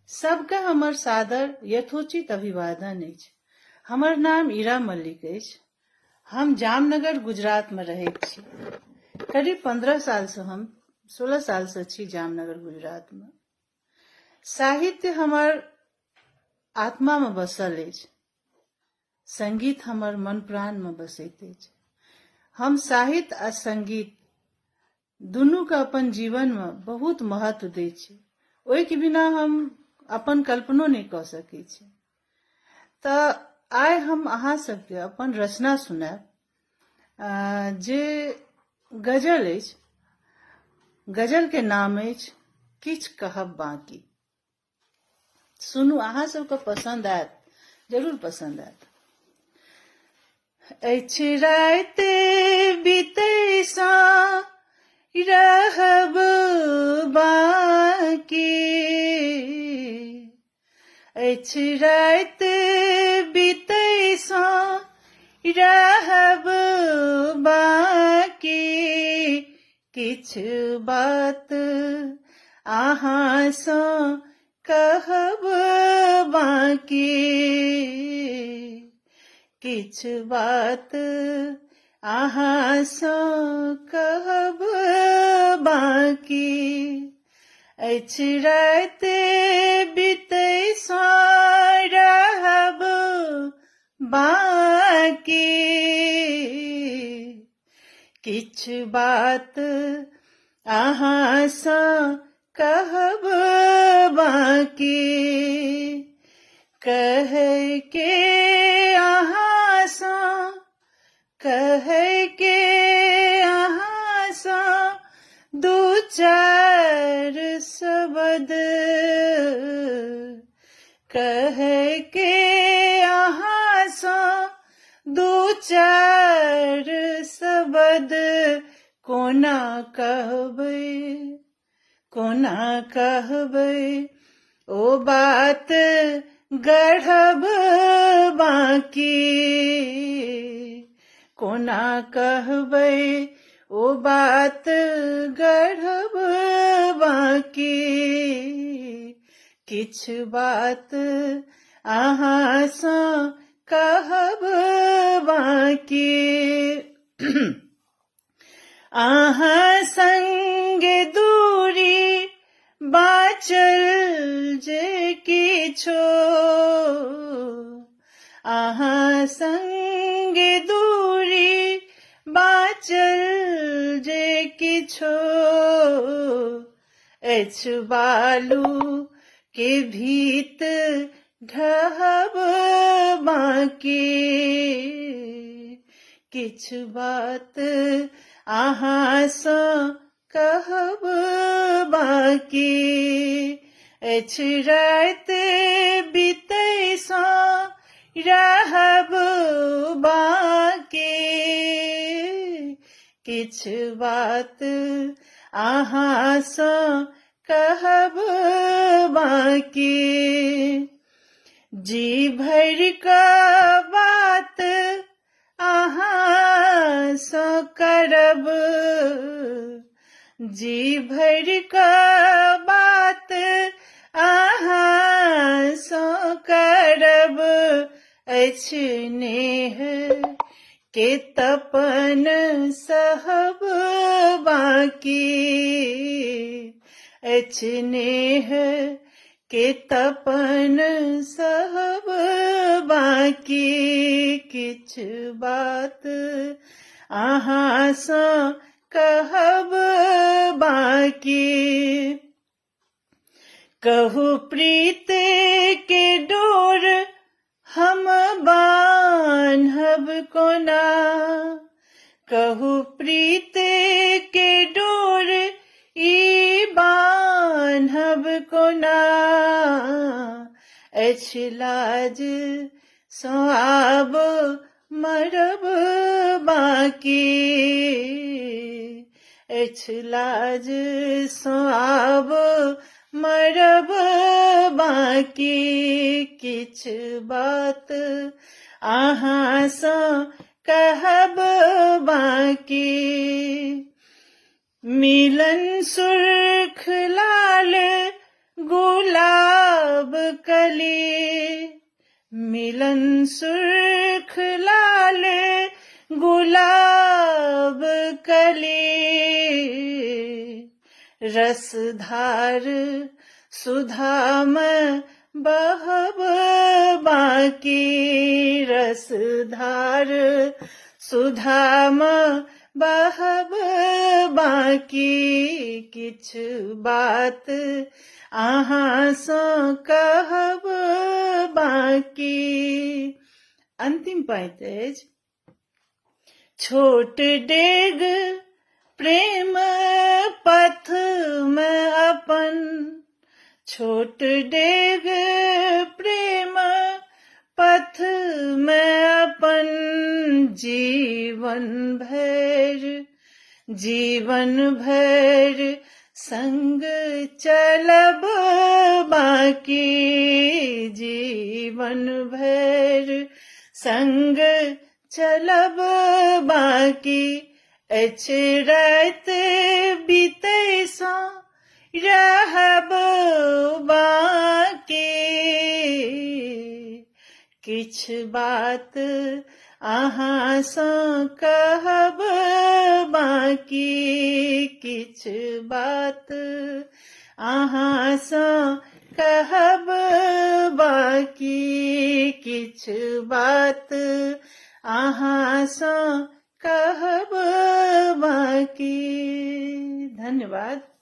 सबके हमर सादर यथोचित अभिवादन अछि। हमर नाम ईरा मल्लिक अछि। हम जामनगर गुजरात में रहैत छी। करीब 15 साल से हम 16 साल से छी जामनगर गुजरात में। साहित्य हमर आत्मा में बसल अछि। संगीत हमर मन प्राण में बसैत अछि। हम साहित्य आ संगीत दुनू के अपन जीवन में बहुत महत्व दै छी। ओहि के बिना हम अपन कल्पनो नहीं क सकै छी। त आइ हम अहाँ सबके अपन रचना सुनाब जे गजल अछि। गजल के नाम अछि किछ कहब बाकी। सुनू, अहाँ सबके पसंद आयत, जरूर पसंद आयत। अछि राति बीतै सा रहब बाकी, अछि राति बीतै सा रहब बाकी, किछ बात अहाँ सँ कहब बाकी, किछ बात अहाँ सँ कहब बाकी, अछि राति बीतै सा रहब बाकी, किछ बात अहाँ सँ कहब बाकी, कहै के अहाँ सँ, कहै के अहाँ सँ दू चार शब्द, कहै के अहाँ सँ दू चार शब्द, कोना कहबै, कोना कहबै ओ बात गढ़ब बाकी, कोना कहबै ओ बात गढ़ब बाकी, किछ बात अहाँ सँ कहब बाकी। अहाँ संगे दूरी बाँचल जे किछो, अहाँ संगे दूरी बाँचल जे किछो, अछि बालू के भीत ढहब बाकी, किछ बात अहाँ सँ कहब बाकी, अछि राति बीतै सा रहब बाकी, किछ बात अहाँ सँ कहब बाकी, जी भरि कऽ बात अहाँ सँ करब, जी भरि कऽ बात अहाँ सँ करब, अछि नेह के तपन सहब बाकी, अछि नेह के तपन सहब बाकी, किछ बात अहाँ सँ कहब बाकी। कहू प्रीत के डोर हम बान्हब कोना, कहू प्रीत के डोर ई बान्हब कोना, अछि लाज सँ आब मरब बाकी, अछि लाज सँ आब मरब बाकी, किछ बात अहाँ सँ कहब बाकी। मिलन सुर्ख लाल गुलाब कली मिलन सुर्ख लाल गुलाब कली रसधार सुधाम बहब बाकी रसधार सुधाम बहब बाकी किछ बात अहाँ सँ कहब बाकी। अंतिम पंक्त अछि छोट डेग प्रेम पथ में अपन छोट डेग प्रेम पथ में अपन जीवन भर संग चलब बाकी जीवन भर संग चलब बाकी अछि रात बीतै सँ रहब बाकी किछ बात अहाँ सँ कहब बाकी किछ बात अहाँ सँ कहब बाकी किछ बात अहाँ सँ कहब बाकी। धन्यवाद।